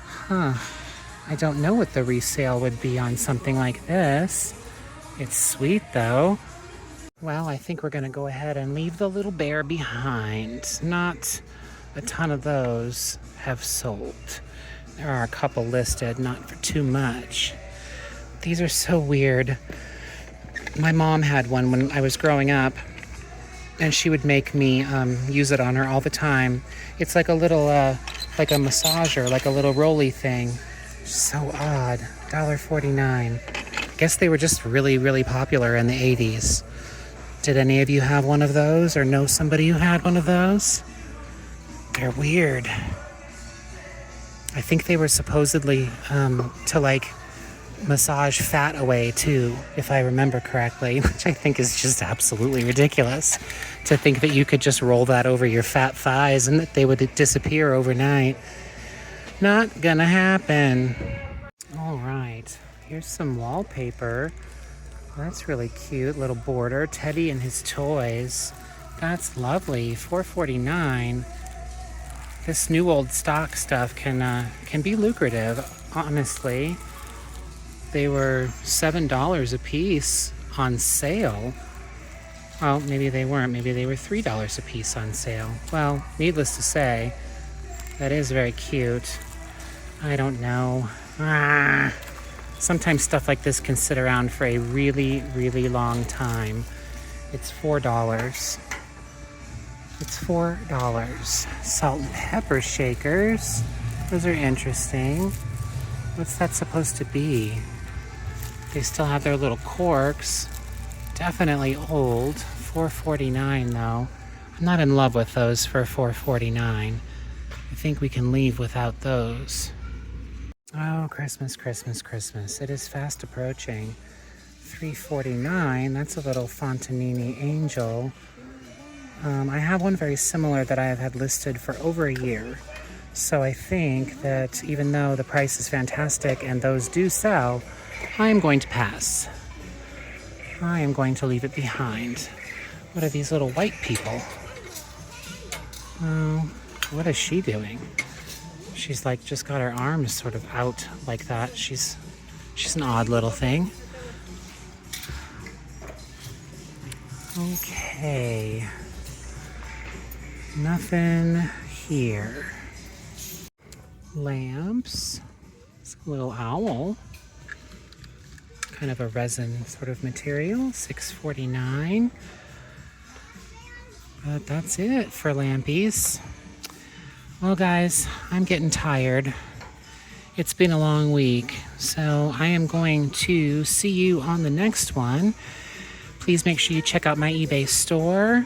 Huh. I don't know what the resale would be on something like this. It's sweet, though. Well, I think we're going to go ahead and leave the little bear behind. Not a ton of those have sold. There are a couple listed, not for too much. These are so weird. My mom had one when I was growing up, and she would make me use it on her all the time. It's like a little, like a massager, like a little rolly thing. So odd. $1.49. I guess they were just really, really popular in the 80s. Did any of you have one of those or know somebody who had one of those? They're weird. I think they were supposedly to like massage fat away too, if I remember correctly, which I think is just absolutely ridiculous to think that you could just roll that over your fat thighs and that they would disappear overnight. Not gonna happen. All right, here's some wallpaper. That's really cute, little border. Teddy and his toys. That's lovely, $4.49. This new old stock stuff can be lucrative, honestly. They were $7 a piece on sale. Well, maybe they weren't. Maybe they were $3 a piece on sale. Well, needless to say, that is very cute. I don't know. Sometimes stuff like this can sit around for a really, really long time. It's $4. It's $4. Salt and pepper shakers. Those are interesting. What's that supposed to be? They still have their little corks. Definitely old. $4.49 though. I'm not in love with those for $4.49. I think we can leave without those. Oh, Christmas, Christmas, Christmas. It is fast approaching. $3.49. That's a little Fontanini angel. I have one very similar that I have had listed for over a year. So I think that even though the price is fantastic and those do sell, I am going to pass. I am going to leave it behind. What are these little white people? Oh, what is she doing? She's like just got her arms sort of out like that. She's an odd little thing. Okay. Nothing here. Lamps. It's a little owl. Kind of a resin sort of material. $6.49. But that's it for lampies. Well, guys, I'm getting tired. It's been a long week, so I am going to see you on the next one. Please make sure you check out my eBay store.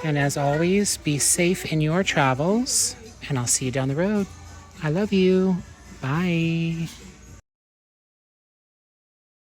And as always, be safe in your travels, and I'll see you down the road. I love you. Bye.